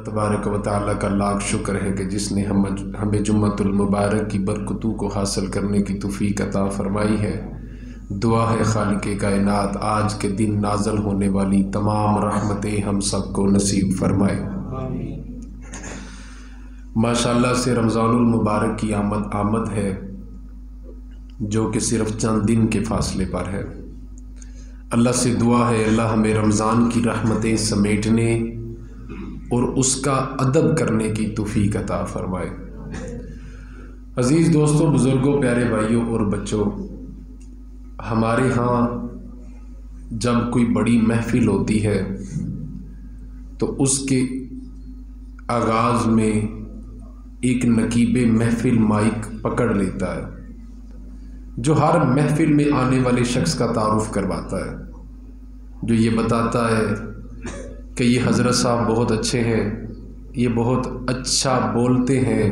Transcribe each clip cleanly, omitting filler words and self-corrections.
تبارک و تعالیٰ کا لاکھ شکر ہے کہ جس نے ہمیں جمعۃ المبارک کی برکتوں کو حاصل کرنے کی توفیق عطا فرمائی ہے۔ دعا ہے خالق کائنات آج کے دن نازل ہونے والی تمام رحمتیں ہم سب کو نصیب فرمائے۔ ماشاءاللہ سے رمضان المبارک کی آمد ہے جو کہ صرف چند دن کے فاصلے پر ہے۔ اللہ سے دعا ہے اللہ ہمیں رمضان کی رحمتیں سمیٹنے اور اس کا ادب کرنے کی توفیق عطا فرمائے۔ عزیز دوستوں، بزرگوں، پیارے بھائیوں اور بچوں، ہمارے ہاں جب کوئی بڑی محفل ہوتی ہے تو اس کے آغاز میں ایک نقیب محفل مائک پکڑ لیتا ہے جو ہر محفل میں آنے والے شخص کا تعارف کرواتا ہے، جو یہ بتاتا ہے کہ یہ حضرت صاحب بہت اچھے ہیں، یہ بہت اچھا بولتے ہیں،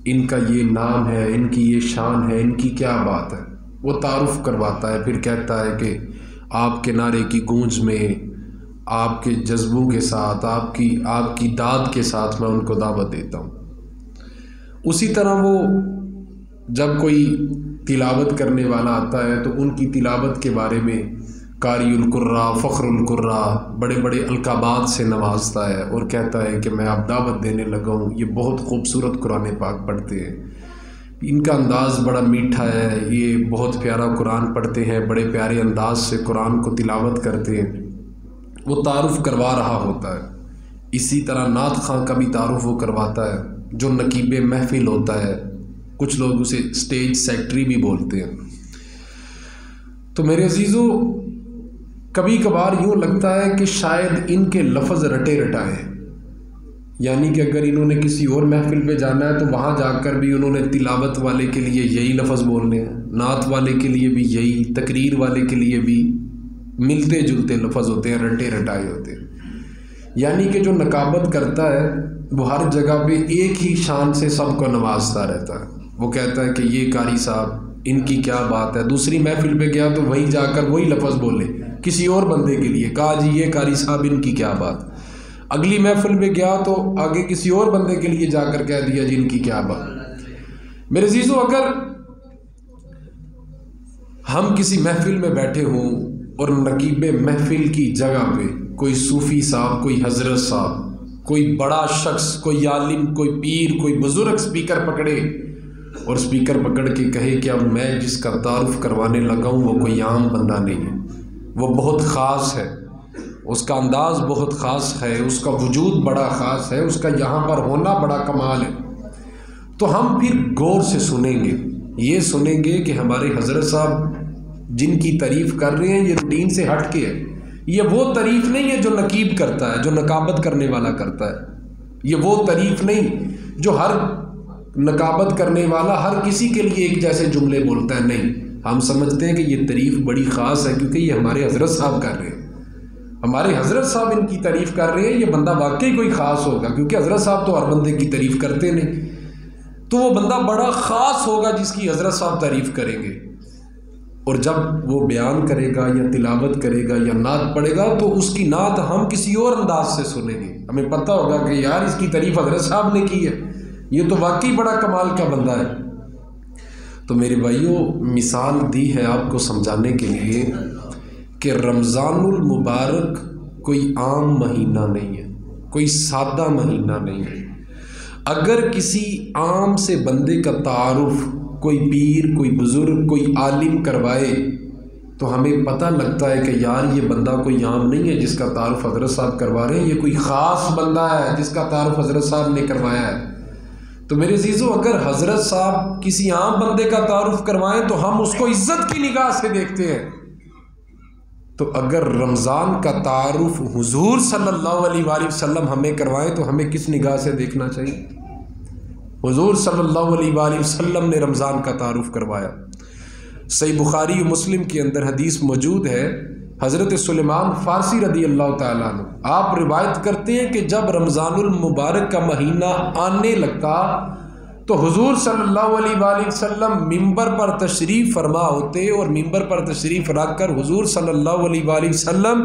ان کا یہ نام ہے، ان کی یہ شان ہے، ان کی کیا بات ہے۔ وہ تعارف کرواتا ہے، پھر کہتا ہے کہ آپ کے نعرے کی گونج میں، آپ کے جذبوں کے ساتھ، آپ کی داد کے ساتھ میں ان کو دعوت دیتا ہوں۔ اسی طرح وہ جب کوئی تلاوت کرنے والا آتا ہے تو ان کی تلاوت کے بارے میں قاری القراء، فخر القراء بڑے بڑے القابات سے نوازتا ہے اور کہتا ہے کہ میں آپ دعوت دینے لگا ہوں، یہ بہت خوبصورت قرآن پاک پڑھتے ہیں، ان کا انداز بڑا میٹھا ہے، یہ بہت پیارا قرآن پڑھتے ہیں، بڑے پیارے انداز سے قرآن کو تلاوت کرتے ہیں۔ وہ تعارف کروا رہا ہوتا ہے۔ اسی طرح نعت خواں کا بھی تعارف وہ کرواتا ہے جو نقیب محفل ہوتا ہے، کچھ لوگ اسے اسٹیج سیکٹری بھی بولتے ہیں۔ تو میرے عزیزوں، کبھی کبھار یوں لگتا ہے کہ شاید ان کے لفظ رٹے رٹائے ہیں، یعنی کہ اگر انہوں نے کسی اور محفل پہ جانا ہے تو وہاں جا کر بھی انہوں نے تلاوت والے کے لیے یہی لفظ بولنے ہیں، نعت والے کے لیے بھی یہی، تقریر والے کے لیے بھی ملتے جلتے لفظ ہوتے ہیں، رٹے رٹائے ہوتے ہیں۔ یعنی کہ جو نقابت کرتا ہے وہ ہر جگہ پہ ایک ہی شان سے سب کو نوازتا رہتا ہے۔ وہ کہتا ہے کہ یہ قاری صاحب، ان کی کیا بات ہے۔ دوسری محفل پہ گیا تو وہیں جا کر وہی لفظ بولے کسی اور بندے کے لیے، کہا جی یہ قاری صاحب، ان کی کیا بات۔ اگلی محفل پہ گیا تو آگے کسی اور بندے کے لیے جا کر کہہ دیا جی ان کی کیا بات۔ میرے عزیزو، اگر ہم کسی محفل میں بیٹھے ہوں اور نقیب محفل کی جگہ پہ کوئی صوفی صاحب، کوئی حضرت صاحب، کوئی بڑا شخص، کوئی عالم، کوئی پیر، کوئی بزرگ سپیکر پکڑے اور سپیکر پکڑ کے کہے کہ اب میں جس کا تعارف کروانے لگا ہوں وہ کوئی عام بندہ نہیں ہے، وہ بہت خاص ہے، اس کا انداز بہت خاص ہے، اس کا وجود بڑا خاص ہے، اس کا یہاں پر ہونا بڑا کمال ہے، تو ہم پھر غور سے سنیں گے، یہ سنیں گے کہ ہمارے حضرت صاحب جن کی تعریف کر رہے ہیں یہ روٹین سے ہٹ کے ہے، یہ وہ تعریف نہیں ہے جو نقیب کرتا ہے، جو نقابت کرنے والا کرتا ہے، یہ وہ تعریف نہیں جو ہر نقابت کرنے والا ہر کسی کے لیے ایک جیسے جملے بولتا ہے۔ نہیں، ہم سمجھتے ہیں کہ یہ تعریف بڑی خاص ہے کیونکہ یہ ہمارے حضرت صاحب کر رہے ہیں، ہمارے حضرت صاحب ان کی تعریف کر رہے ہیں، یہ بندہ واقعی کوئی خاص ہوگا، کیونکہ حضرت صاحب تو ہر بندے کی تعریف کرتے نہیں، تو وہ بندہ بڑا خاص ہوگا جس کی حضرت صاحب تعریف کریں گے۔ اور جب وہ بیان کرے گا یا تلاوت کرے گا یا نعت پڑھے گا تو اس کی نعت ہم کسی اور انداز سے سنیں گے، ہمیں پتہ ہوگا کہ یار اس کی تعریف حضرت صاحب نے کی ہے، یہ تو واقعی بڑا کمال کا بندہ ہے۔ تو میرے بھائیوں، مثال دی ہے آپ کو سمجھانے کے لیے کہ رمضان المبارک کوئی عام مہینہ نہیں ہے، کوئی سادہ مہینہ نہیں ہے۔ اگر کسی عام سے بندے کا تعارف کوئی پیر، کوئی بزرگ، کوئی عالم کروائے تو ہمیں پتہ لگتا ہے کہ یار یہ بندہ کوئی عام نہیں ہے جس کا تعارف حضرت صاحب کروا رہے ہیں، یہ کوئی خاص بندہ ہے جس کا تعارف حضرت صاحب نے کروایا ہے۔ تو میرے عزیزو، اگر حضرت صاحب کسی عام بندے کا تعارف کروائیں تو ہم اس کو عزت کی نگاہ سے دیکھتے ہیں، تو اگر رمضان کا تعارف حضور صلی اللہ علیہ وآلہ وسلم ہمیں کروائیں تو ہمیں کس نگاہ سے دیکھنا چاہیے؟ حضور صلی اللہ علیہ وآلہ وسلم نے رمضان کا تعارف کروایا۔ صحیح بخاری و مسلم کے اندر حدیث موجود ہے، حضرت سلیمان فارسی رضی اللہ تعالیٰ عنہ آپ روایت کرتے ہیں کہ جب رمضان المبارک کا مہینہ آنے لگتا تو حضور صلی اللہ علیہ وآلہ وسلم ممبر پر تشریف فرما ہوتے اور ممبر پر تشریف رکھ کر حضور صلی اللہ علیہ وآلہ وسلم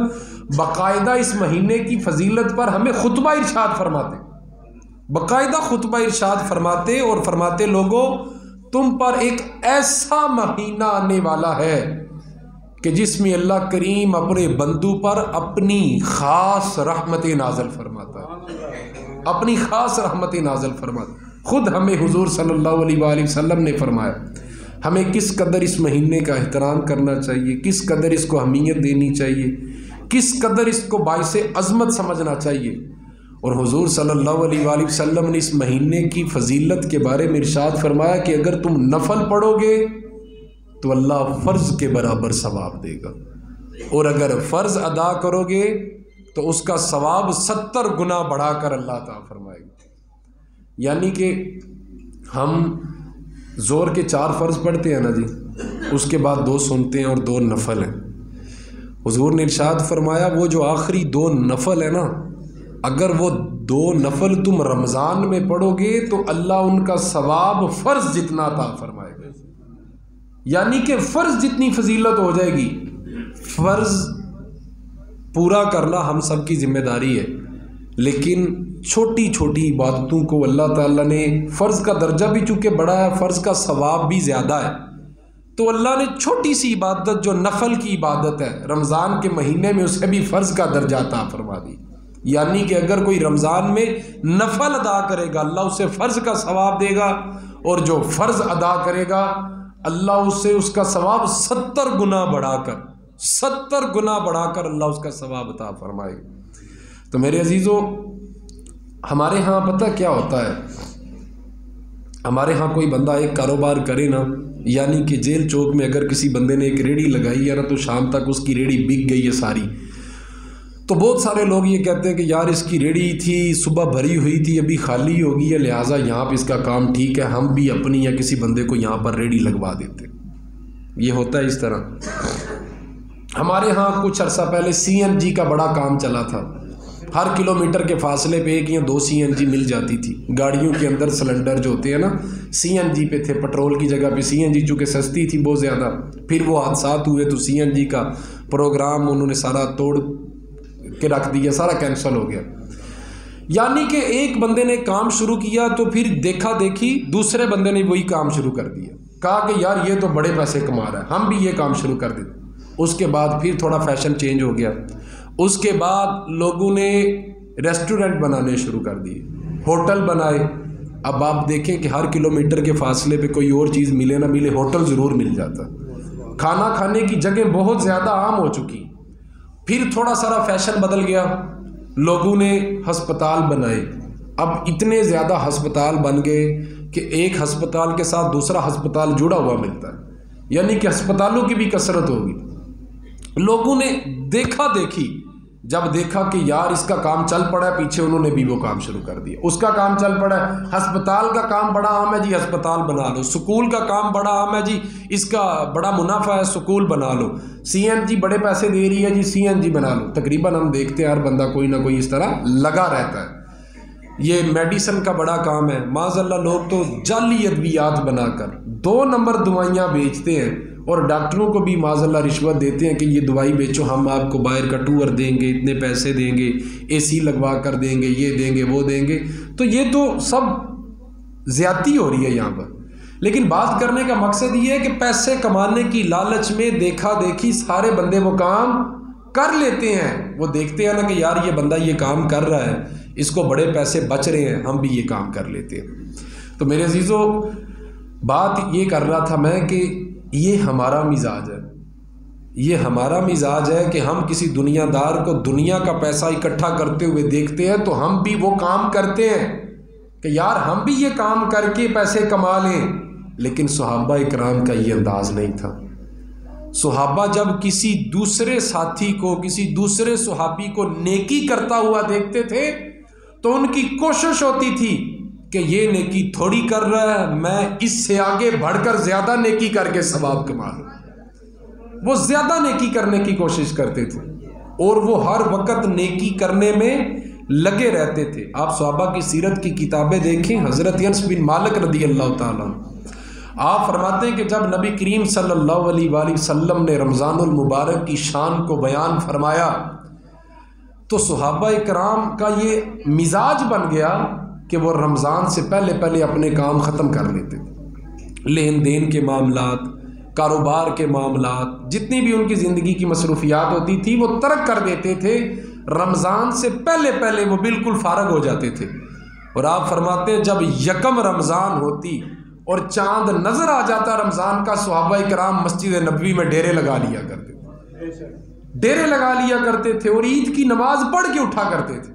باقاعدہ اس مہینے کی فضیلت پر ہمیں خطبہ ارشاد فرماتے، باقاعدہ خطبہ ارشاد فرماتے اور فرماتے لوگوں تم پر ایک ایسا مہینہ آنے والا ہے کہ جس میں اللہ کریم اپنے بندوں پر اپنی خاص رحمت نازل فرماتا ہے، اپنی خاص رحمت نازل فرماتا ہے۔ خود ہمیں حضور صلی اللہ علیہ وآلہ وسلم نے فرمایا ہمیں کس قدر اس مہینے کا احترام کرنا چاہیے، کس قدر اس کو اہمیت دینی چاہیے، کس قدر اس کو باعث عظمت سمجھنا چاہیے۔ اور حضور صلی اللہ علیہ وآلہ وسلم نے اس مہینے کی فضیلت کے بارے میں ارشاد فرمایا کہ اگر تم نفل پڑھو گے تو اللہ فرض کے برابر ثواب دے گا، اور اگر فرض ادا کرو گے تو اس کا ثواب 70 گنا بڑھا کر اللہ تعالیٰ فرمائے گا۔ یعنی کہ ہم زور کے 4 فرض پڑھتے ہیں نا جی، اس کے بعد 2 سنتے ہیں اور 2 نفل ہیں۔ حضور نے ارشاد فرمایا وہ جو آخری 2 نفل ہیں نا، اگر وہ 2 نفل تم رمضان میں پڑھو گے تو اللہ ان کا ثواب فرض جتنا عطا فرمائے گا۔ یعنی کہ فرض جتنی فضیلت ہو جائے گی۔ فرض پورا کرنا ہم سب کی ذمہ داری ہے، لیکن چھوٹی چھوٹی عبادتوں کو اللہ تعالیٰ نے فرض کا درجہ بھی چونکہ بڑا ہے، فرض کا ثواب بھی زیادہ ہے، تو اللہ نے چھوٹی سی عبادت جو نفل کی عبادت ہے رمضان کے مہینے میں اسے بھی فرض کا درجہ عطا فرما دی۔ یعنی کہ اگر کوئی رمضان میں نفل ادا کرے گا اللہ اسے فرض کا ثواب دے گا، اور جو فرض ادا کرے گا اللہ اسے اس کا ثواب 70 گنا بڑھا کر 70 گنا بڑھا کر اللہ اس کا ثواب عطا فرمائے گا۔ تو میرے عزیزو، ہمارے ہاں پتہ کیا ہوتا ہے، ہمارے ہاں کوئی بندہ ایک کاروبار کرے نا، یعنی کہ جیل چوک میں اگر کسی بندے نے ایک ریڑھی لگائی ہے نا تو شام تک اس کی ریڑھی بک گئی ہے ساری، تو بہت سارے لوگ یہ کہتے ہیں کہ یار اس کی ریڑھی تھی صبح بھری ہوئی تھی ابھی خالی ہوگی ہے، لہٰذا یہاں پہ اس کا کام ٹھیک ہے، ہم بھی اپنی یا کسی بندے کو یہاں پر ریڑھی لگوا دیتے۔ یہ ہوتا ہے اس طرح۔ ہمارے ہاں کچھ عرصہ پہلے CNG کا بڑا کام چلا تھا، ہر کلومیٹر کے فاصلے پہ 1 یا 2 CNG مل جاتی تھی۔ گاڑیوں کے اندر سلنڈر جو ہوتے ہیں نا CNG پہ تھے، پٹرول کی جگہ پہ CNG چونکہ سستی تھی بہت زیادہ۔ پھر وہ حادثات ہوئے تو CNG کا پروگرام انہوں نے سارا توڑ کے رکھ دیا، سارا کینسل ہو گیا۔ یعنی کہ ایک بندے نے کام شروع کیا تو پھر دیکھا دیکھی دوسرے بندے نے وہی کام شروع کر دیا، کہا کہ یار یہ تو بڑے پیسے کما رہا ہے، ہم بھی یہ کام شروع کر دیتے۔ اس کے بعد پھر تھوڑا فیشن چینج ہو گیا، اس کے بعد لوگوں نے ریسٹورنٹ بنانے شروع کر دیے، ہوٹل بنائے۔ اب آپ دیکھیں کہ ہر کلومیٹر کے فاصلے پہ کوئی اور چیز ملے نہ ملے ہوٹل ضرور مل جاتا۔ کھانا کھانے کی جگہ بہت زیادہ عام ہو چکی۔ پھر تھوڑا سارا فیشن بدل گیا، لوگوں نے ہسپتال بنائے۔ اب اتنے زیادہ ہسپتال بن گئے کہ ایک ہسپتال کے ساتھ دوسرا ہسپتال جڑا ہوا ملتا ہے، یعنی کہ ہسپتالوں کی بھی کثرت ہوگی۔ لوگوں نے دیکھا دیکھی، جب دیکھا کہ یار اس کا کام چل پڑا ہے، پیچھے انہوں نے بھی وہ کام شروع کر دیا۔ اس کا کام چل پڑا ہے، ہسپتال کا کام بڑا عام ہے جی ہسپتال بنا لو، سکول کا کام بڑا عام ہے جی اس کا بڑا منافع ہے سکول بنا لو، CNG بڑے پیسے دے رہی ہے جی CNG بنا لو۔ تقریباً ہم دیکھتے ہیں ہر بندہ کوئی نہ کوئی اس طرح لگا رہتا ہے۔ یہ میڈیسن کا بڑا کام ہے، معاذ اللہ لوگ تو جعلی ادویات بنا کر 2 نمبر دوائیاں بیچتے ہیں، اور ڈاکٹروں کو بھی معاذ اللہ رشوت دیتے ہیں کہ یہ دوائی بیچو، ہم آپ کو باہر کا ٹور دیں گے، اتنے پیسے دیں گے، AC لگوا کر دیں گے، یہ دیں گے وہ دیں گے۔ تو یہ تو سب زیادتی ہو رہی ہے یہاں پر۔ لیکن بات کرنے کا مقصد یہ ہے کہ پیسے کمانے کی لالچ میں دیکھا دیکھی سارے بندے وہ کام کر لیتے ہیں۔ وہ دیکھتے ہیں نا کہ یار یہ بندہ یہ کام کر رہا ہے، اس کو بڑے پیسے بچ رہے ہیں، ہم بھی یہ کام کر لیتے ہیں۔ تو میرے عزیزو، بات یہ کر رہا تھا میں کہ یہ ہمارا مزاج ہے، یہ ہمارا مزاج ہے کہ ہم کسی دنیا دار کو دنیا کا پیسہ اکٹھا کرتے ہوئے دیکھتے ہیں تو ہم بھی وہ کام کرتے ہیں کہ یار ہم بھی یہ کام کر کے پیسے کما لیں۔ لیکن صحابہ اکرام کا یہ انداز نہیں تھا۔ صحابہ جب کسی دوسرے ساتھی کو، کسی دوسرے صحابی کو نیکی کرتا ہوا دیکھتے تھے تو ان کی کوشش ہوتی تھی کہ یہ نیکی تھوڑی کر رہا ہے، میں اس سے آگے بڑھ کر زیادہ نیکی کر کے ثواب کما لوں۔ وہ زیادہ نیکی کرنے کی کوشش کرتے تھے، اور وہ ہر وقت نیکی کرنے میں لگے رہتے تھے۔ آپ صحابہ کی سیرت کی کتابیں دیکھیں، حضرت انس بن مالک رضی اللہ تعالیٰ آپ فرماتے ہیں کہ جب نبی کریم صلی اللہ علیہ وآلہ وسلم نے رمضان المبارک کی شان کو بیان فرمایا تو صحابہ کرام کا یہ مزاج بن گیا کہ وہ رمضان سے پہلے پہلے اپنے کام ختم کر لیتے تھے، لین دین کے معاملات، کاروبار کے معاملات، جتنی بھی ان کی زندگی کی مصروفیات ہوتی تھی وہ ترک کر دیتے تھے، رمضان سے پہلے پہلے وہ بالکل فارغ ہو جاتے تھے۔ اور آپ فرماتے ہیں جب یکم رمضان ہوتی اور چاند نظر آ جاتا رمضان کا، صحابہ کرام مسجد نبوی میں ڈیرے لگا لیا کرتے تھے، ڈیرے لگا لیا کرتے تھے اور عید کی نماز پڑھ کے اٹھا کرتے تھے۔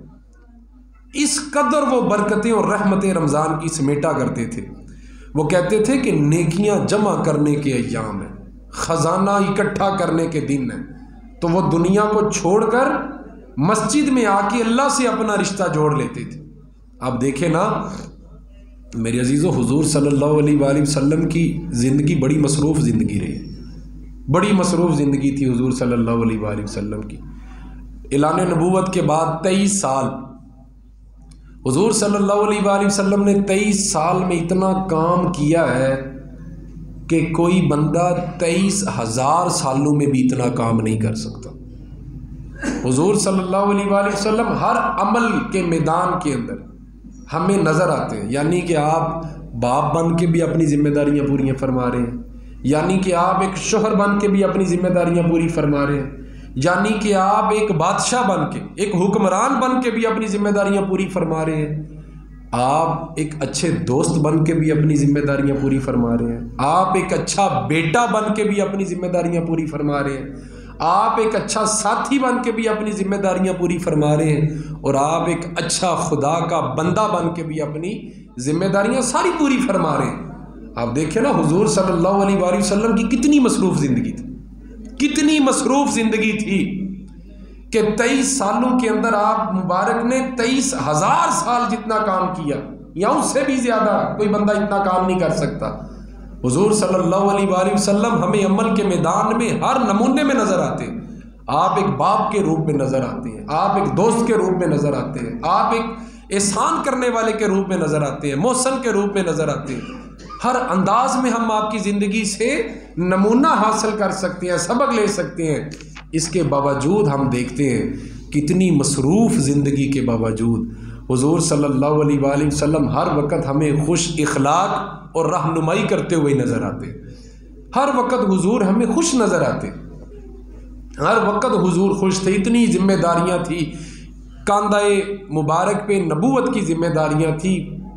اس قدر وہ برکتیں اور رحمتیں رمضان کی سمیٹا کرتے تھے۔ وہ کہتے تھے کہ نیکیاں جمع کرنے کے ایام ہیں، خزانہ اکٹھا کرنے کے دن ہیں، تو وہ دنیا کو چھوڑ کر مسجد میں آ کے اللہ سے اپنا رشتہ جوڑ لیتے تھے۔ آپ دیکھیں نا میرے عزیزو، حضور صلی اللہ علیہ وآلہ وسلم کی زندگی بڑی مصروف زندگی رہی، بڑی مصروف زندگی تھی حضور صلی اللہ علیہ وآلہ وسلم کی۔ اعلان نبوت کے بعد 23 سال حضور صلی اللہ علیہ وآلہ وسلم نے 23 سال میں اتنا کام کیا ہے کہ کوئی بندہ 23,000 سالوں میں بھی اتنا کام نہیں کر سکتا۔ حضور صلی اللہ علیہ وآلہ وسلم ہر عمل کے میدان کے اندر ہمیں نظر آتے ہیں، یعنی کہ آپ باپ بن کے بھی اپنی ذمہ داریاں پوری فرما رہے ہیں، یعنی کہ آپ ایک شوہر بن کے بھی اپنی ذمہ داریاں پوری فرما رہے ہیں، یعنی کہ آپ ایک بادشاہ بن کے، ایک حکمران بن کے بھی اپنی ذمہ داریاں پوری فرما رہے ہیں، آپ ایک اچھے دوست بن کے بھی اپنی ذمہ داریاں پوری فرما رہے ہیں، آپ ایک اچھا بیٹا بن کے بھی اپنی ذمہ داریاں پوری فرما رہے ہیں، آپ ایک اچھا ساتھی بن کے بھی اپنی ذمہ داریاں پوری فرما رہے ہیں، اور آپ ایک اچھا خدا کا بندہ بن کے بھی اپنی ذمہ داریاں ساری پوری فرما رہے ہیں۔ آپ دیکھیں نا حضور صلی اللہ علیہ وآلہ وسلم کی کتنی مصروف زندگی تھی، کتنی مصروف زندگی تھی کہ 23 سالوں کے اندر آپ مبارک نے 23,000 سال جتنا کام کیا، یا اس سے بھی زیادہ کوئی بندہ اتنا کام نہیں کر سکتا۔ حضور صلی اللہ علیہ وآلہ وسلم ہمیں عمل کے میدان میں ہر نمونے میں نظر آتے ہیں۔ آپ ایک باپ کے روپ میں نظر آتے ہیں، آپ ایک دوست کے روپ میں نظر آتے ہیں، آپ ایک احسان کرنے والے کے روپ میں نظر آتے ہیں، محسن کے روپ میں نظر آتے ہیں۔ ہر انداز میں ہم آپ کی زندگی سے نمونہ حاصل کر سکتے ہیں، سبق لے سکتے ہیں۔ اس کے باوجود ہم دیکھتے ہیں کتنی مصروف زندگی کے باوجود حضور صلی اللہ علیہ وآلہ وسلم ہر وقت ہمیں خوش اخلاق اور رہنمائی کرتے ہوئے نظر آتے، ہر وقت حضور ہمیں خوش نظر آتے، ہر وقت حضور خوش تھے۔ اتنی ذمہ داریاں تھی، کاندھے مبارک پہ نبوت کی ذمہ داریاں تھی،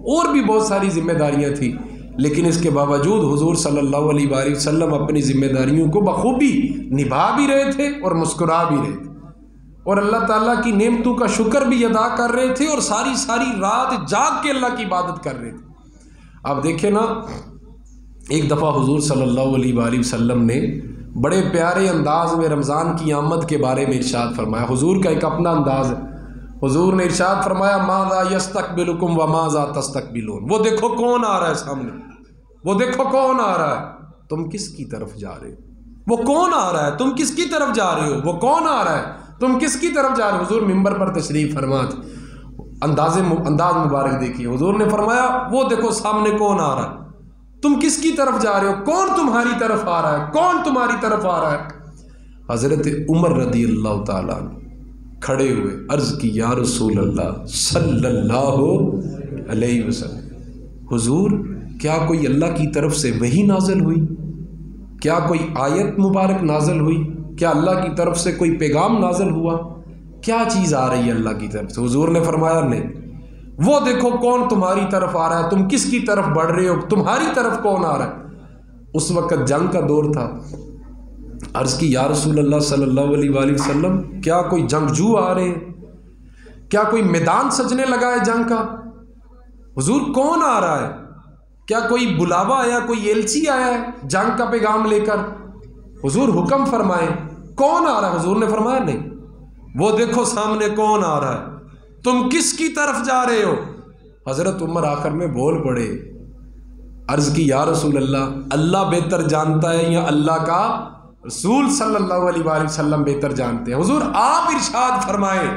اور بھی بہت ساری ذمہ داریاں تھی، لیکن اس کے باوجود حضور صلی اللہ علیہ وآلہ وسلم اپنی ذمہ داریوں کو بخوبی نبھا بھی رہے تھے اور مسکرا بھی رہے تھے، اور اللہ تعالیٰ کی نعمتوں کا شکر بھی ادا کر رہے تھے، اور ساری ساری رات جاگ کے اللہ کی عبادت کر رہے تھے۔ آپ دیکھیں نا ایک دفعہ حضور صلی اللہ علیہ وآلہ وسلم نے بڑے پیارے انداز میں رمضان کی آمد کے بارے میں ارشاد فرمایا۔ حضور کا ایک اپنا انداز ہے، حضور نے ارشاد فرمایا ماذا یستقبلکم وماذا تستقبلون، وہ دیکھو کون آ رہا ہے سامنے، وہ دیکھو کون آ رہا ہے، تم کس کی طرف جا رہے ہو، وہ کون آ رہا ہے، تم کس کی طرف جا رہے ہو، وہ کون آ رہا ہے، تم کس کی طرف جا رہے ہو۔ حضور منبر پر تشریف فرما تھے، انداز مبارک دیکھیے، حضور نے فرمایا وہ دیکھو سامنے کون آ رہا ہے، تم کس کی طرف جا رہے ہو، کون تمہاری طرف آ رہا ہے، کون تمہاری طرف آ رہا ہے۔ حضرت عمر رضی اللہ تعالیٰ عنہ کھڑے ہوئے عرض کی یا رسول اللہ صلی اللہ علیہ وسلم، حضور کیا کوئی اللہ کی طرف سے وحی نازل ہوئی، کیا کوئی آیت مبارک نازل ہوئی، کیا اللہ کی طرف سے کوئی پیغام نازل ہوا، کیا چیز آ رہی ہے اللہ کی طرف سے؟ حضور نے فرمایا نہیں، وہ دیکھو کون تمہاری طرف آ رہا ہے، تم کس کی طرف بڑھ رہے ہو، تمہاری طرف کون آ رہا ہے۔ اس وقت جنگ کا دور تھا، عرض کی یا رسول اللہ صلی اللہ علیہ وآلہ وسلم کیا کوئی جنگجو آ رہے ہیں، کیا کوئی میدان سجنے لگا ہے جنگ کا، حضور کون آ رہا ہے، کیا کوئی بلاوا آیا، کوئی ایلچی آیا ہے جنگ کا پیغام لے کر، حضور حکم فرمائے کون آ رہا ہے۔ حضور نے فرمایا نہیں، وہ دیکھو سامنے کون آ رہا ہے، تم کس کی طرف جا رہے ہو۔ حضرت عمر آخر میں بول پڑے، عرض کی یا رسول اللہ اللہ بہتر جانتا ہے یا اللہ کا رسول صلی اللہ علیہ وآلہ وسلم بہتر جانتے ہیں۔ حضور آپ ارشاد فرمائیں،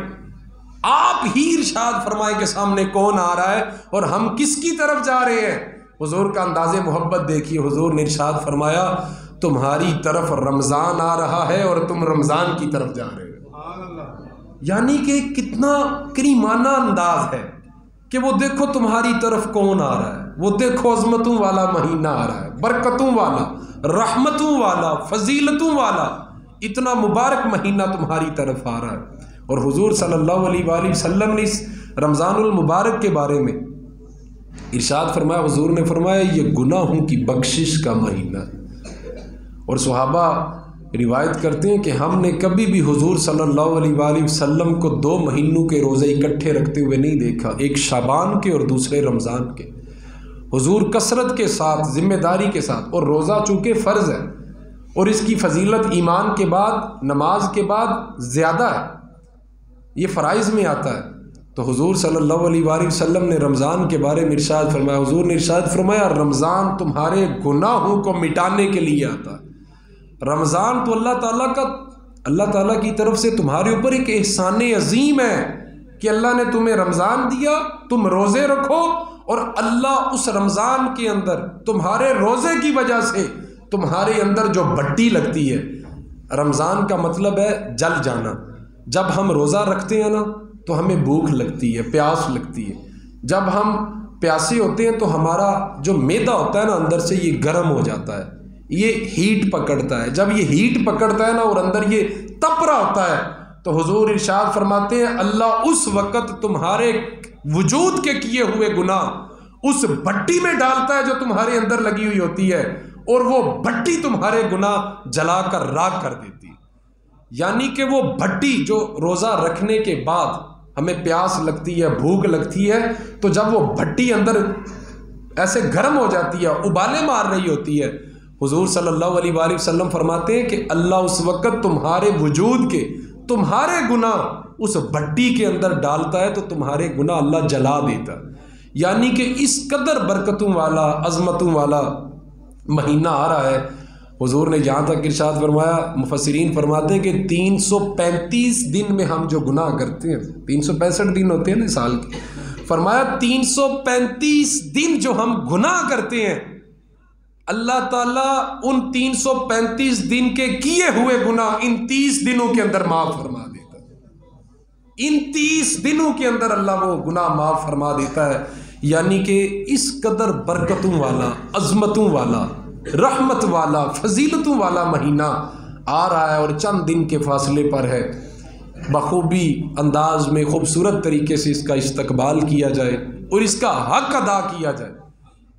آپ ہی ارشاد فرمائے کہ سامنے کون آ رہا ہے اور ہم کس کی طرف جا رہے ہیں۔ حضور کا انداز محبت دیکھیے، حضور نے ارشاد فرمایا تمہاری طرف رمضان آ رہا ہے اور تم رمضان کی طرف جا رہے ہو۔ یعنی کہ کتنا کریمانہ انداز ہے کہ وہ دیکھو تمہاری طرف کون آ رہا ہے، وہ دیکھو عظمتوں والا مہینہ آ رہا ہے، برکتوں والا، رحمتوں والا، فضیلتوں والا، اتنا مبارک مہینہ تمہاری طرف آ رہا ہے۔ اور حضور صلی اللہ علیہ وآلہ وسلم نے اس رمضان المبارک کے بارے میں ارشاد فرمایا، حضور نے فرمایا یہ گناہوں کی بخشش کا مہینہ ہے۔ اور صحابہ روایت کرتے ہیں کہ ہم نے کبھی بھی حضور صلی اللہ علیہ وآلہ وسلم کو 2 مہینوں کے روزے اکٹھے رکھتے ہوئے نہیں دیکھا، ایک شعبان کے اور دوسرے رمضان کے۔ حضور کثرت کے ساتھ، ذمہ داری کے ساتھ، اور روزہ چونکہ فرض ہے اور اس کی فضیلت ایمان کے بعد، نماز کے بعد زیادہ ہے، یہ فرائض میں آتا ہے، تو حضور صلی اللہ علیہ وآلہ وسلم نے رمضان کے بارے میں ارشاد فرمایا، حضور نے ارشاد فرمایا رمضان تمہارے گناہوں کو مٹانے کے لیے آتا ہے۔ رمضان تو اللہ تعالیٰ کی طرف سے تمہارے اوپر ایک احسان عظیم ہے کہ اللہ نے تمہیں رمضان دیا، تم روزے رکھو، اور اللہ اس رمضان کے اندر تمہارے روزے کی وجہ سے تمہارے اندر جو بھٹی لگتی ہے، رمضان کا مطلب ہے جل جانا۔ جب ہم روزہ رکھتے ہیں نا تو ہمیں بھوک لگتی ہے، پیاس لگتی ہے، جب ہم پیاسے ہوتے ہیں تو ہمارا جو معدہ ہوتا ہے نا اندر سے یہ گرم ہو جاتا ہے، یہ ہیٹ پکڑتا ہے، جب یہ ہیٹ پکڑتا ہے نا اور اندر یہ تپ رہا ہوتا ہے تو حضور ارشاد فرماتے ہیں اللہ اس وقت تمہارے وجود کے کیے ہوئے گناہ اس بھٹی میں ڈالتا ہے جو تمہارے اندر لگی ہوئی ہوتی ہے، اور وہ بھٹی تمہارے گناہ جلا کر راکھ کر دیتی ہے۔ یعنی کہ وہ بھٹی جو روزہ رکھنے کے بعد ہمیں پیاس لگتی ہے، بھوک لگتی ہے، تو جب وہ بھٹی اندر ایسے گرم ہو جاتی ہے، ابالے مار رہی ہوتی ہے، حضور صلی اللہ علیہ وآلہ وسلم فرماتے ہیں کہ اللہ اس وقت تمہارے وجود کے تمہارے گناہ اس بھٹی کے اندر ڈالتا ہے تو تمہارے گناہ اللہ جلا دیتا ہے۔ یعنی کہ اس قدر برکتوں والا، عظمتوں والا مہینہ آ رہا ہے۔ حضور نے جہاں تک ارشاد فرمایا، مفسرین فرماتے ہیں کہ 335 دن میں ہم جو گناہ کرتے ہیں، 365 دن ہوتے ہیں نا سال کے، فرمایا 335 دن جو ہم گناہ کرتے ہیں، اللہ تعالیٰ ان 335 دن کے کیے ہوئے گناہ ان 30 دنوں کے اندر معاف فرما دیتا ہے۔ ان 30 دنوں کے اندر اللہ وہ گناہ معاف فرما دیتا ہے۔ یعنی کہ اس قدر برکتوں والا، عظمتوں والا، رحمت والا، فضیلتوں والا مہینہ آ رہا ہے، اور چند دن کے فاصلے پر ہے۔ بخوبی انداز میں خوبصورت طریقے سے اس کا استقبال کیا جائے اور اس کا حق ادا کیا جائے،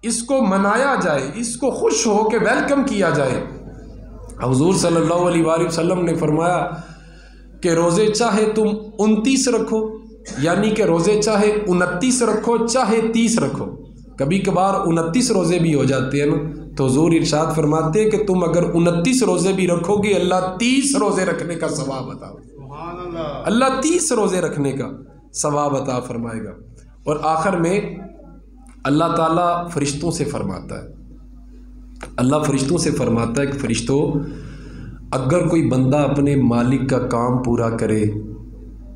اس کو منایا جائے، اس کو خوش ہو کے ویلکم کیا جائے۔ حضور صلی اللہ علیہ وآلہ وسلم نے فرمایا کہ روزے چاہے تم 29 رکھو، یعنی کہ روزے چاہے 29 رکھو، چاہے 30 رکھو، کبھی کبھار 29 روزے بھی ہو جاتے ہیں نا، تو حضور ارشاد فرماتے ہیں کہ تم اگر 29 روزے بھی رکھو گے اللہ 30 روزے رکھنے کا ثواب عطا، اللہ 30 روزے رکھنے کا ثواب عطا فرمائے گا۔ اور آخر میں اللہ تعالیٰ فرشتوں سے فرماتا ہے، اللہ فرشتوں سے فرماتا ہے کہ فرشتوں اگر کوئی بندہ اپنے مالک کا کام پورا کرے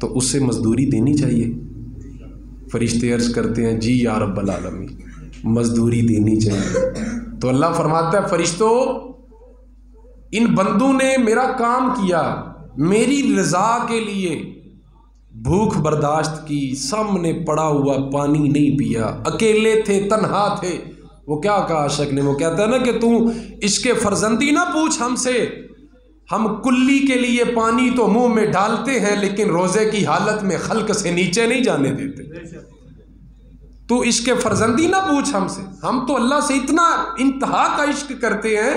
تو اسے مزدوری دینی چاہیے۔ فرشتے عرض کرتے ہیں جی یا رب العالمین، مزدوری دینی چاہیے۔ تو اللہ فرماتا ہے فرشتوں ان بندوں نے میرا کام کیا، میری رضا کے لیے بھوک برداشت کی، سامنے پڑا ہوا پانی نہیں پیا، اکیلے تھے، تنہا تھے، وہ کیا کہا عاشق نے، وہ کہتا ہے نا کہ تو عشق فرزندی نہ پوچھ ہم سے، ہم کلی کے لیے پانی تو منہ میں ڈالتے ہیں لیکن روزے کی حالت میں خلق سے نیچے نہیں جانے دیتے۔ تو عشق فرزندی نہ پوچھ ہم سے، ہم تو اللہ سے اتنا انتہا کا عشق کرتے ہیں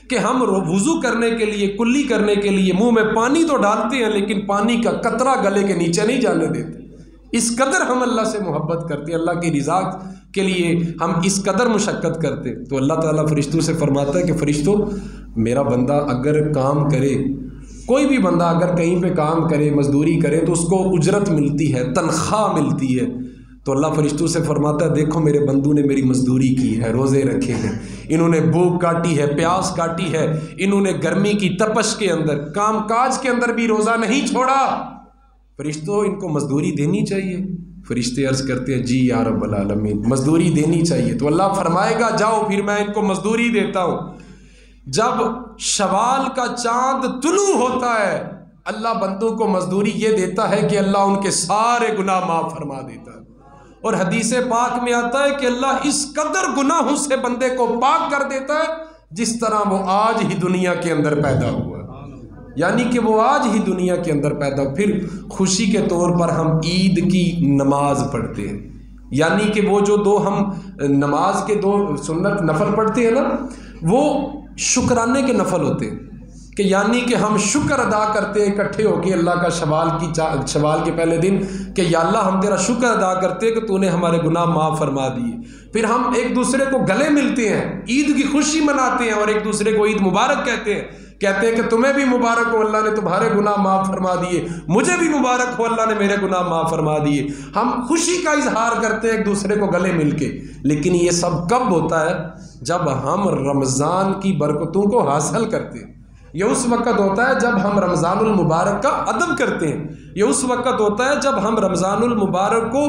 کہ ہم وضو کرنے کے لیے، کلی کرنے کے لیے منہ میں پانی تو ڈالتے ہیں لیکن پانی کا قطرہ گلے کے نیچے نہیں جانے دیتے۔ اس قدر ہم اللہ سے محبت کرتے ہیں، اللہ کی رضا کے لیے ہم اس قدر مشقت کرتے۔ تو اللہ تعالیٰ فرشتوں سے فرماتا ہے کہ فرشتوں میرا بندہ اگر کام کرے، کوئی بھی بندہ اگر کہیں پہ کام کرے، مزدوری کرے تو اس کو اجرت ملتی ہے، تنخواہ ملتی ہے۔ تو اللہ فرشتوں سے فرماتا ہے دیکھو میرے بندوں نے میری مزدوری کی ہے، روزے رکھے ہیں، انہوں نے بھوک کاٹی ہے، پیاس کاٹی ہے، انہوں نے گرمی کی تپش کے اندر، کام کاج کے اندر بھی روزہ نہیں چھوڑا، فرشتوں ان کو مزدوری دینی چاہیے؟ فرشتے عرض کرتے ہیں جی یا رب العالمین مزدوری دینی چاہیے۔ تو اللہ فرمائے گا جاؤ پھر میں ان کو مزدوری دیتا ہوں۔ جب شوال کا چاند طلوع ہوتا ہے اللہ بندوں کو مزدوری یہ دیتا ہے کہ اللہ ان کے سارے گناہ معاف فرما دیتا ہے۔ اور حدیث پاک میں آتا ہے کہ اللہ اس قدر گناہوں سے بندے کو پاک کر دیتا ہے جس طرح وہ آج ہی دنیا کے اندر پیدا ہوا، یعنی کہ وہ آج ہی دنیا کے اندر پیدا ہو۔ پھر خوشی کے طور پر ہم عید کی نماز پڑھتے ہیں، یعنی کہ وہ جو دو ہم نماز کے دو سنت نفل پڑھتے ہیں نا، وہ شکرانے کے نفل ہوتے ہیں، کہ یعنی کہ ہم شکر ادا کرتے ہیں اکٹھے ہو کے اللہ کا شوال کے پہلے دن کہ یا اللہ ہم تیرا شکر ادا کرتے ہیں کہ تو نے ہمارے گناہ معاف فرما دیے۔ پھر ہم ایک دوسرے کو گلے ملتے ہیں، عید کی خوشی مناتے ہیں اور ایک دوسرے کو عید مبارک کہتے ہیں کہ تمہیں بھی مبارک ہو اللہ نے تمہارے گناہ معاف فرما دیے، مجھے بھی مبارک ہو اللہ نے میرے گناہ معاف فرما دیے۔ ہم خوشی کا اظہار کرتے ہیں ایک دوسرے کو گلے مل کے۔ لیکن یہ سب کب ہوتا ہے؟ جب ہم رمضان کی برکتوں کو حاصل کرتے ہیں۔ یہ اس وقت ہوتا ہے جب ہم رمضان المبارک کا ادب کرتے ہیں، یہ اس وقت ہوتا ہے جب ہم رمضان المبارک کو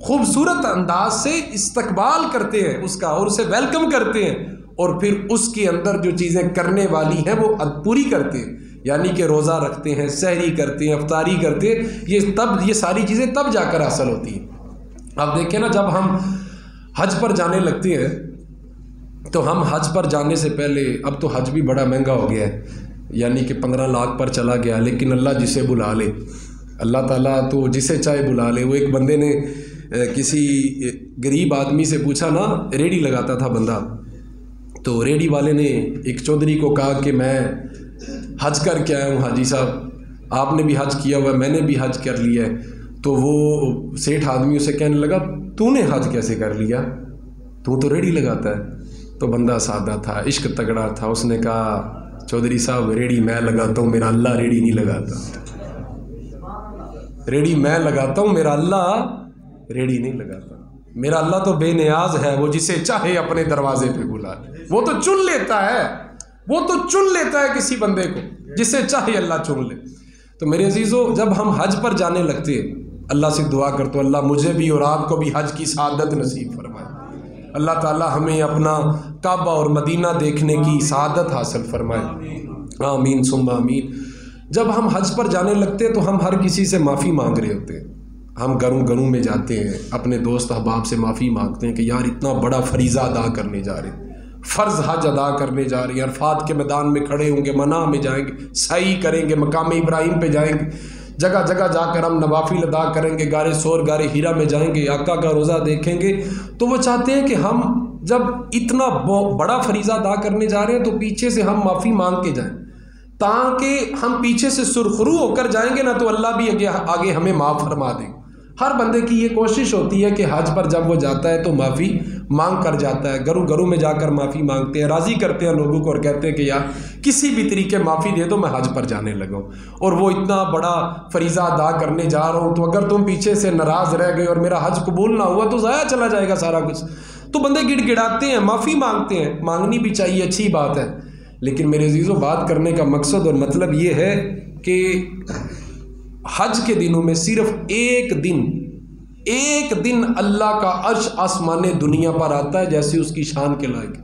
خوبصورت انداز سے استقبال کرتے ہیں اس کا، اور اسے ویلکم کرتے ہیں، اور پھر اس کے اندر جو چیزیں کرنے والی ہیں وہ پوری کرتے ہیں، یعنی کہ روزہ رکھتے ہیں، سحری کرتے ہیں، افطاری کرتے ہیں۔ یہ ساری چیزیں تب جا کر حاصل ہوتی ہیں۔ اب دیکھیں نا، جب ہم حج پر جانے لگتے ہیں تو ہم حج پر جانے سے پہلے، اب تو حج بھی بڑا مہنگا ہو گیا ہے، یعنی کہ 15 لاکھ پر چلا گیا، لیکن اللہ جسے بلا لے، اللہ تعالیٰ تو جسے چاہے بلا لے۔ وہ ایک بندے نے کسی غریب آدمی سے پوچھا نا، ریڑھی لگاتا تھا بندہ، تو ریڑھی والے نے ایک چودھری کو کہا کہ میں حج کر کے آیا ہوں حاجی صاحب، آپ نے بھی حج کیا ہوا ہے، میں نے بھی حج کر لیا ہے۔ تو وہ سیٹھ آدمی اسے کہنے لگا تو نے حج کیسے کر لیا، تو ریڑھی لگاتا ہے۔ تو بندہ سادہ تھا، عشق تگڑا تھا، اس نے کہا چودھری صاحب ریڑھی میں لگاتا ہوں، میرا اللہ ریڑھی نہیں لگاتا، ریڑھی میں لگاتا ہوں، میرا اللہ ریڑھی نہیں لگاتا، میرا اللہ تو بے نیاز ہے، وہ جسے چاہے اپنے دروازے پہ بلا لے، وہ تو چن لیتا ہے، وہ تو چن لیتا ہے کسی بندے کو، جسے چاہے اللہ چن لے۔ تو میرے عزیزو، جب ہم حج پر جانے لگتے ہیں اللہ سے دعا کرتے اللہ مجھے بھی اور آپ کو بھی حج کی سعادت نصیب فرمائے، اللہ تعالی ہمیں اپنا کعبہ اور مدینہ دیکھنے کی سعادت حاصل فرمائے، آمین ثم آمین۔ جب ہم حج پر جانے لگتے ہیں تو ہم ہر کسی سے معافی مانگ رہے ہوتے ہیں، ہم گھروں میں جاتے ہیں، اپنے دوست احباب سے معافی مانگتے ہیں کہ یار اتنا بڑا فریضہ ادا کرنے جا رہے ہیں، فرض حج ادا کرنے جا رہے ہیں، عرفات کے میدان میں کھڑے ہوں گے، منع میں جائیں گے، سعی کریں گے، مقام ابراہیم پہ جائیں گے، جگہ جگہ جا کر ہم نوافل ادا کریں گے، غار ثور غار ہیرا میں جائیں گے، آقا کا روزہ دیکھیں گے۔ تو وہ چاہتے ہیں کہ ہم جب اتنا بڑا فریضہ ادا کرنے جا رہے ہیں تو پیچھے سے ہم معافی مانگ کے جائیں، تاکہ ہم پیچھے سے سرخرو ہو کر جائیں گے نا تو اللہ بھی آگے ہمیں معاف فرما دے۔ ہر بندے کی یہ کوشش ہوتی ہے کہ حج پر جب وہ جاتا ہے تو معافی مانگ کر جاتا ہے، گھروں میں جا کر معافی مانگتے ہیں، راضی کرتے ہیں لوگوں کو اور کہتے ہیں کہ یار کسی بھی طریقے معافی دے دو، میں حج پر جانے لگا ہوں، اور وہ اتنا بڑا فریضہ ادا کرنے جا رہا ہوں، تو اگر تم پیچھے سے ناراض رہ گئے اور میرا حج قبول نہ ہوا تو ضائع چلا جائے گا سارا کچھ۔ تو بندے گڑ گڑاتے ہیں، معافی مانگتے ہیں، مانگنی بھی چاہیے، اچھی بات ہے، لیکن میرے عزیزوں بات کرنے کا مقصد اور مطلب یہ ہے کہ حج کے دنوں میں صرف ایک دن اللہ کا عرش آسمان دنیا پر آتا ہے جیسے اس کی شان کے لائق،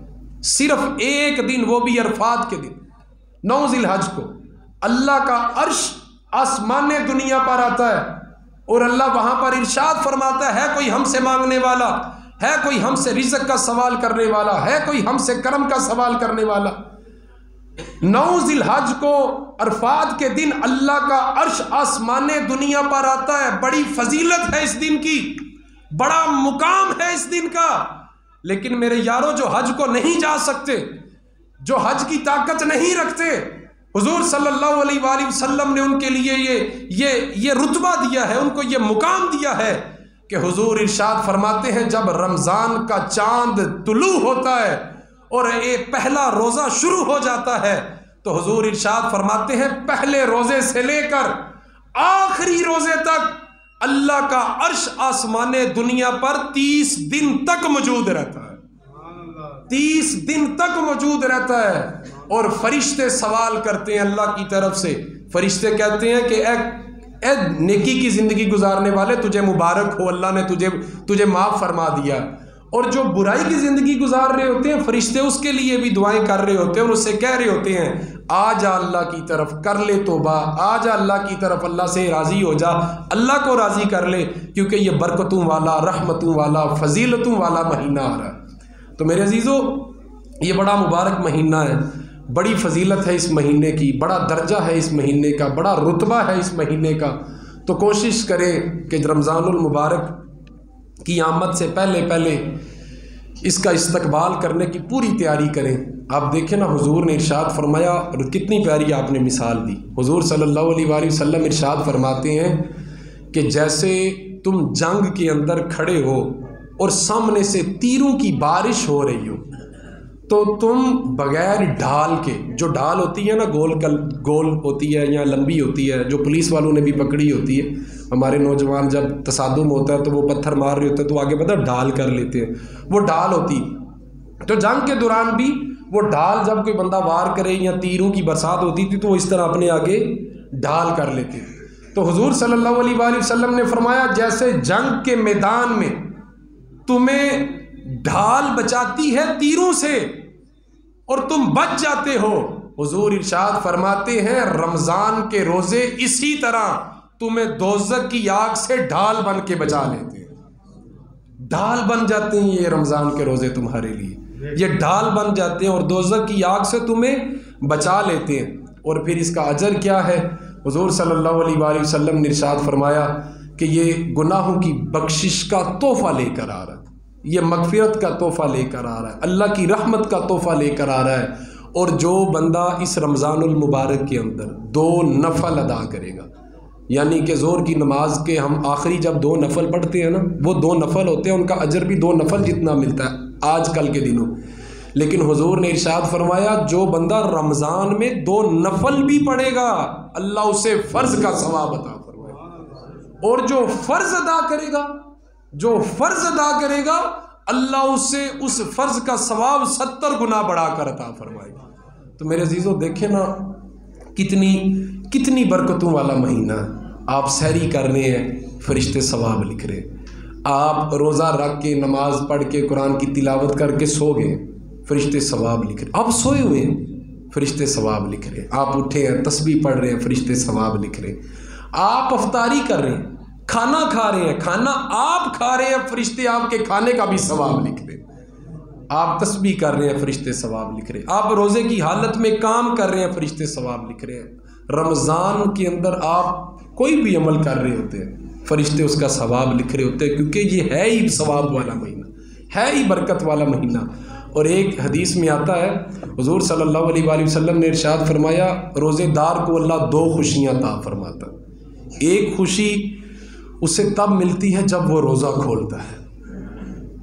صرف ایک دن، وہ بھی عرفات کے دن 9 ذی الحج کو اللہ کا عرش آسمان دنیا پر آتا ہے، اور اللہ وہاں پر ارشاد فرماتا ہے کوئی ہم سے مانگنے والا ہے، کوئی ہم سے رزق کا سوال کرنے والا ہے، کوئی ہم سے کرم کا سوال کرنے والا۔ 9 ذی الحج کو عرفات کے دن اللہ کا عرش آسمان دنیا پر آتا ہے، بڑی فضیلت ہے اس دن کی، بڑا مقام ہے اس دن کا۔ لیکن میرے یارو، جو حج کو نہیں جا سکتے، جو حج کی طاقت نہیں رکھتے، حضور صلی اللہ علیہ وآلہ وسلم نے ان کے لیے یہ رتبہ دیا ہے، ان کو یہ مقام دیا ہے کہ حضور ارشاد فرماتے ہیں جب رمضان کا چاند طلوع ہوتا ہے اور ایک پہلا روزہ شروع ہو جاتا ہے تو حضور ارشاد فرماتے ہیں پہلے روزے سے لے کر آخری روزے تک اللہ کا عرش آسمان دنیا پر 30 دن تک موجود رہتا ہے، 30 دن تک موجود رہتا ہے، اور فرشتے سوال کرتے ہیں اللہ کی طرف سے، فرشتے کہتے ہیں کہ اے نیکی کی زندگی گزارنے والے تجھے مبارک ہو، اللہ نے تجھے معاف فرما دیا۔ اور جو برائی کی زندگی گزار رہے ہوتے ہیں فرشتے اس کے لیے بھی دعائیں کر رہے ہوتے ہیں اور اس سے کہہ رہے ہوتے ہیں آ جا اللہ کی طرف، کر لے توبہ، آ جا اللہ کی طرف، اللہ سے راضی ہو جا، اللہ کو راضی کر لے، کیونکہ یہ برکتوں والا، رحمتوں والا، فضیلتوں والا مہینہ آ رہا ہے۔ تو میرے عزیزو، یہ بڑا مبارک مہینہ ہے، بڑی فضیلت ہے اس مہینے کی، بڑا درجہ ہے اس مہینے کا، بڑا رتبہ ہے اس مہینے کا۔ تو کوشش کریں کہ رمضان المبارک کی آمد سے پہلے اس کا استقبال کرنے کی پوری تیاری کریں۔ آپ دیکھیں نا، حضور نے ارشاد فرمایا، اور کتنی پیاری آپ نے مثال دی۔ حضور صلی اللہ علیہ وآلہ وسلم ارشاد فرماتے ہیں کہ جیسے تم جنگ کے اندر کھڑے ہو اور سامنے سے تیروں کی بارش ہو رہی ہو، تو تم بغیر ڈھال کے، جو ڈھال ہوتی ہے نا گول ہوتی ہے یا لمبی ہوتی ہے، جو پولیس والوں نے بھی پکڑی ہوتی ہے، ہمارے نوجوان جب تصادم ہوتا ہے تو وہ پتھر مار رہے ہوتے ہیں تو آگے پتہ ڈھال کر لیتے ہیں، وہ ڈھال ہوتی ہے۔ تو جنگ کے دوران بھی وہ ڈھال جب کوئی بندہ وار کرے یا تیروں کی برسات ہوتی تھی تو وہ اس طرح اپنے آگے ڈھال کر لیتے تھے۔ تو حضور صلی اللہ علیہ وآلہ وسلم نے فرمایا جیسے جنگ کے میدان میں تمہیں ڈھال بچاتی ہے تیروں سے اور تم بچ جاتے ہو، حضور ارشاد فرماتے ہیں رمضان کے روزے اسی طرح تمہیں دوزخ کی آگ سے ڈھال بن کے بچا لیتے ہیں۔ ڈھال بن جاتے ہیں یہ رمضان کے روزے تمہارے لیے، یہ ڈھال بن جاتے ہیں اور دوزخ کی آگ سے تمہیں بچا لیتے ہیں۔ اور پھر اس کا اجر کیا ہے؟ حضور صلی اللہ علیہ وآلہ وسلم نے ارشاد فرمایا کہ یہ گناہوں کی بخشش کا تحفہ لے کر آ رہا ہے، یہ مغفرت کا تحفہ لے کر آ رہا ہے، اللہ کی رحمت کا تحفہ لے کر آ رہا ہے۔ اور جو بندہ اس رمضان المبارک کے اندر 2 نفل ادا کرے گا، یعنی کہ ظہر کی نماز کے ہم آخری جب 2 نفل پڑھتے ہیں نا، وہ 2 نفل ہوتے ہیں، ان کا اجر بھی 2 نفل جتنا ملتا ہے آج کل کے دنوں۔ لیکن حضور نے ارشاد فرمایا جو بندہ رمضان میں 2 نفل بھی پڑھے گا اللہ اسے فرض کا ثواب عطا فرمائے گا، اور جو فرض ادا کرے گا اللہ اسے اس فرض کا ثواب 70 گنا بڑھا کر عطا فرمائے گا۔ تو میرے عزیزوں دیکھیں نا کتنی برکتوں والا مہینہ ہے۔ آپ سحری کر رہے ہیں، فرشتے ثواب لکھ رہے ہیں۔ آپ روزہ رکھ کے نماز پڑھ کے قرآن کی تلاوت کر کے سو گئے، فرشتے ثواب لکھ رہے ہیں۔ آپ سوئے ہوئے ہیں، فرشتے ثواب لکھ رہے ہیں۔ آپ اٹھے ہیں، تسبیح پڑھ رہے ہیں، فرشتے ثواب لکھ رہے ہیں۔ آپ افطاری کر رہے ہیں، کھانا کھا رہے ہیں، کھانا آپ کھا رہے ہیں، فرشتے آپ کے کھانے کا بھی ثواب لکھ رہے ہیں۔ آپ تسبیح کر رہے ہیں، فرشتے ثواب لکھ رہے ہیں۔ آپ روزے کی حالت میں کام کر رہے ہیں، فرشتے ثواب لکھ رہے ہیں۔ رمضان کے اندر آپ کوئی بھی عمل کر رہے ہوتے ہیں، فرشتے اس کا ثواب لکھ رہے ہوتے ہیں، کیونکہ یہ ہے ہی ثواب والا مہینہ، ہے ہی برکت والا مہینہ۔ اور ایک حدیث میں آتا ہے حضور صلی اللہ علیہ وآلہ وسلم نے ارشاد فرمایا روزے دار کو اللہ 2 خوشیاں عطا فرماتا ہے۔ ایک خوشی اسے تب ملتی ہے جب وہ روزہ کھولتا ہے،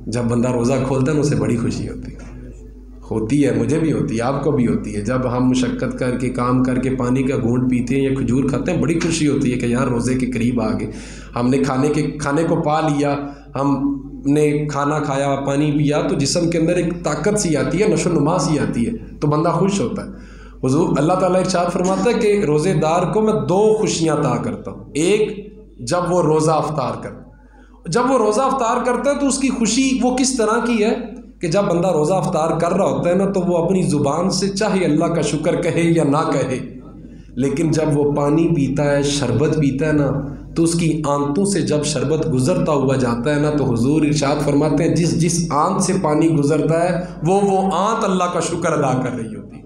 جب بندہ روزہ کھولتا ہے نا اسے بڑی خوشی ہوتی ہے، مجھے بھی ہوتی ہے، آپ کو بھی ہوتی ہے۔ جب ہم مشقت کر کے کام کر کے پانی کا گھونٹ پیتے ہیں یا کھجور کھاتے ہیں، بڑی خوشی ہوتی ہے کہ یار روزے کے قریب آ گئے، ہم نے کھانے کو پا لیا، ہم نے کھانا کھایا، پانی پیا، تو جسم کے اندر ایک طاقت سی آتی ہے، نشو و نما سی آتی ہے، تو بندہ خوش ہوتا ہے۔ حضور اللہ تعالیٰ ارشاد فرماتا ہے کہ روزے دار کو میں 2 خوشیاں عطا کرتا ہوں۔ ایک جب وہ روزہ افطار کرتا ہے تو اس کی خوشی وہ کس طرح کی ہے کہ جب بندہ روزہ افطار کر رہا ہوتا ہے نا تو وہ اپنی زبان سے چاہے اللہ کا شکر کہے یا نہ کہے، لیکن جب وہ پانی پیتا ہے، شربت پیتا ہے نا، تو اس کی آنتوں سے جب شربت گزرتا ہوا جاتا ہے نا تو حضور ارشاد فرماتے ہیں جس آنت سے پانی گزرتا ہے وہ آنت اللہ کا شکر ادا کر رہی ہوتی ہے۔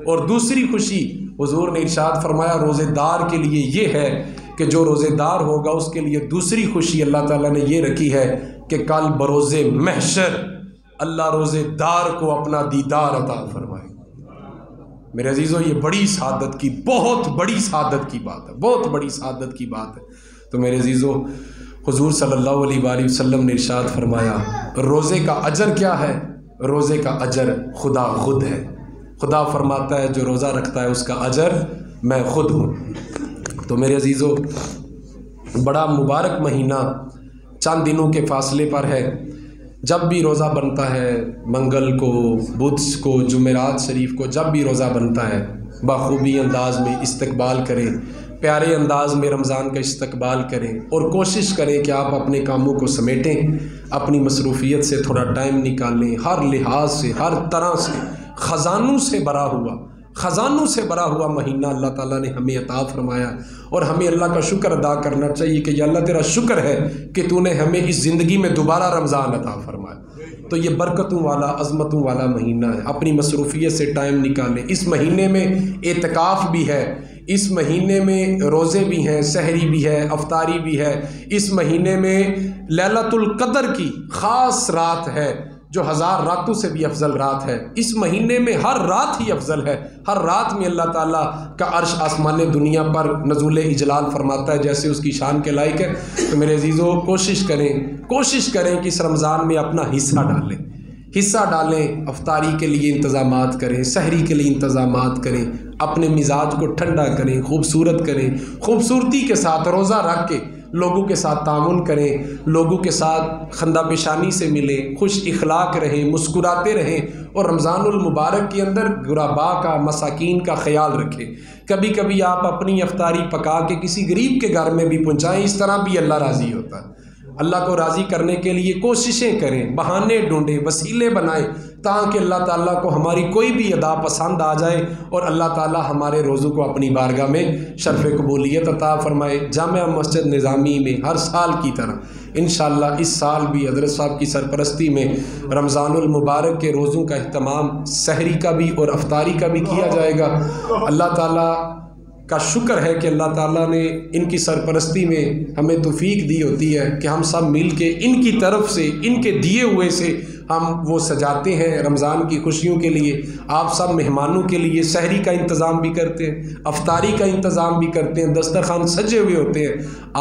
اور دوسری خوشی حضور نے ارشاد فرمایا روزے دار کے لیے یہ ہے کہ جو روزے دار ہوگا اس کے لیے دوسری خوشی اللہ تعالیٰ نے یہ رکھی ہے کہ کل بروز محشر اللہ روزے دار کو اپنا دیدار عطا فرمائے۔ میرے عزیزوں یہ بڑی سعادت کی، بہت بڑی سعادت کی بات ہے، بہت بڑی سعادت کی بات ہے۔ تو میرے عزیزوں حضور صلی اللہ علیہ وآلہ وسلم نے ارشاد فرمایا روزے کا اجر کیا ہے؟ روزے کا اجر خدا خود ہے۔ خدا فرماتا ہے جو روزہ رکھتا ہے اس کا اجر میں خود ہوں۔ تو میرے عزیزوں بڑا مبارک مہینہ چند دنوں کے فاصلے پر ہے۔ جب بھی روزہ بنتا ہے، منگل کو، بدھ کو، جمعرات شریف کو، جب بھی روزہ بنتا ہے بخوبی انداز میں استقبال کریں، پیارے انداز میں رمضان کا استقبال کریں اور کوشش کریں کہ آپ اپنے کاموں کو سمیٹیں، اپنی مصروفیت سے تھوڑا ٹائم نکالیں، ہر لحاظ سے، ہر طرح سے خزانوں سے بھرا ہوا مہینہ اللہ تعالیٰ نے ہمیں عطا فرمایا، اور ہمیں اللہ کا شکر ادا کرنا چاہیے کہ یا اللہ تیرا شکر ہے کہ تو نے ہمیں اس زندگی میں دوبارہ رمضان عطا فرمایا۔ تو یہ برکتوں والا، عظمتوں والا مہینہ ہے، اپنی مصروفیت سے ٹائم نکالیں۔ اس مہینے میں اعتکاف بھی ہے، اس مہینے میں روزے بھی ہیں، سحری بھی ہے، افطاری بھی ہے، اس مہینے میں لیلۃ القدر کی خاص رات ہے جو 1000 راتوں سے بھی افضل رات ہے۔ اس مہینے میں ہر رات ہی افضل ہے، ہر رات میں اللہ تعالیٰ کا عرش آسمان دنیا پر نزول اجلال فرماتا ہے جیسے اس کی شان کے لائق ہے۔ تو میرے عزیزوں کوشش کریں کہ اس رمضان میں اپنا حصہ ڈالیں، افطاری کے لیے انتظامات کریں، سحری کے لیے انتظامات کریں، اپنے مزاج کو ٹھنڈا کریں، خوبصورت کریں، خوبصورتی کے ساتھ روزہ رکھ کے لوگوں کے ساتھ تعاون کریں، لوگوں کے ساتھ خندہ پیشانی سے ملیں، خوش اخلاق رہیں، مسکراتے رہیں، اور رمضان المبارک کے اندر غرباء کا، مساکین کا خیال رکھیں۔ کبھی کبھی آپ اپنی افطاری پکا کے کسی غریب کے گھر میں بھی پہنچائیں، اس طرح بھی اللہ راضی ہوتا ہے۔ اللہ کو راضی کرنے کے لیے کوششیں کریں، بہانے ڈھونڈیں، وسیلے بنائیں، تاکہ اللہ تعالیٰ کو ہماری کوئی بھی ادا پسند آ جائے اور اللہ تعالیٰ ہمارے روزوں کو اپنی بارگاہ میں شرف قبولیت عطا فرمائے۔ جامعہ مسجد نظامی میں ہر سال کی طرح انشاءاللہ اس سال بھی حضرت صاحب کی سرپرستی میں رمضان المبارک کے روزوں کا اہتمام سحری کا بھی اور افطاری کا بھی کیا جائے گا۔ اللہ تعالیٰ کا شکر ہے کہ اللہ تعالیٰ نے ان کی سرپرستی میں ہمیں توفیق دی ہوتی ہے کہ ہم سب مل کے ان کی طرف سے، ان کے دیے ہوئے سے ہم وہ سجاتے ہیں رمضان کی خوشیوں کے لیے۔ آپ سب مہمانوں کے لیے سحری کا انتظام بھی کرتے ہیں، افطاری کا انتظام بھی کرتے ہیں، دسترخوان سجے ہوئے ہوتے ہیں۔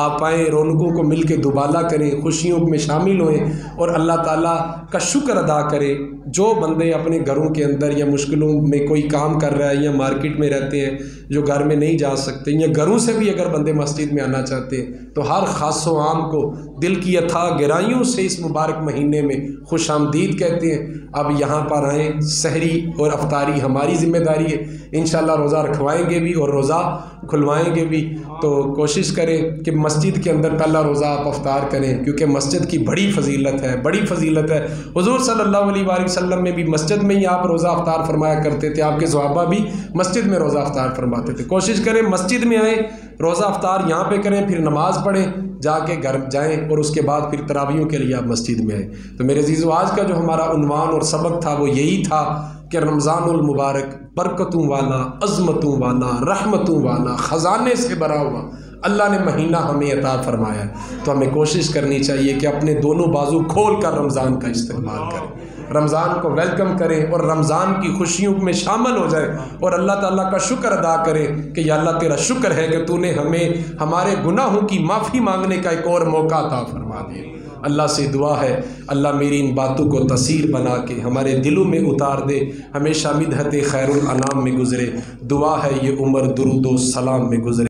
آپ آئیں، رونقوں کو مل کے دوبالا کریں، خوشیوں میں شامل ہوئیں اور اللہ تعالیٰ کا شکر ادا کریں۔ جو بندے اپنے گھروں کے اندر یا مشکلوں میں کوئی کام کر رہا ہے یا مارکیٹ میں رہتے ہیں، جو گھر میں نہیں جا سکتے، یا گھروں سے بھی اگر بندے مسجد میں آنا چاہتے ہیں، تو ہر خاص و عام کو دل کی اتھا گہرائیوں سے اس مبارک مہینے میں خوش آمدید کہتے ہیں۔ اب یہاں پر آئیں، سحری اور افطاری ہماری ذمہ داری ہے، انشاءاللہ روزہ رکھوائیں گے بھی اور روزہ کھلوائیں گے بھی۔ تو کوشش کریں کہ مسجد کے اندر پہلا روزہ آپ افطار کریں، کیونکہ مسجد کی بڑی فضیلت ہے۔ حضور صلی اللہ علیہ وآلہ وسلم میں بھی مسجد میں ہی آپ روزہ افطار فرمایا کرتے تھے، آپ کے صحابہ بھی مسجد میں روزہ افطار فرماتے تھے۔ کوشش کریں مسجد میں آئیں، روزہ افطار یہاں پہ کریں، پھر نماز پڑھیں، جا کے گھر جائیں اور اس کے بعد پھر تراویحوں کے لیے آپ مسجد میں آئیں۔ تو میرے عزیزو آج کا جو ہمارا عنوان اور سبق تھا وہ یہی تھا کہ رمضان المبارک برکتوں والا، عظمتوں والا، رحمتوں والا، خزانے سے بھرا ہوا اللہ نے مہینہ ہمیں عطا فرمایا، تو ہمیں کوشش کرنی چاہیے کہ اپنے دونوں بازو کھول کر رمضان کا استقبال کریں، رمضان کو ویلکم کریں اور رمضان کی خوشیوں میں شامل ہو جائیں اور اللہ تعالیٰ کا شکر ادا کریں کہ یا اللہ تیرا شکر ہے کہ تو نے ہمیں ہمارے گناہوں کی معافی مانگنے کا ایک اور موقع عطا فرما دیا۔ اللہ سے دعا ہے اللہ میری ان باتوں کو تاثیر بنا کے ہمارے دلوں میں اتار دے، ہمیشہ مدحت خیر الانام میں گزرے۔ دعا ہے یہ عمر درود و سلام میں گزرے۔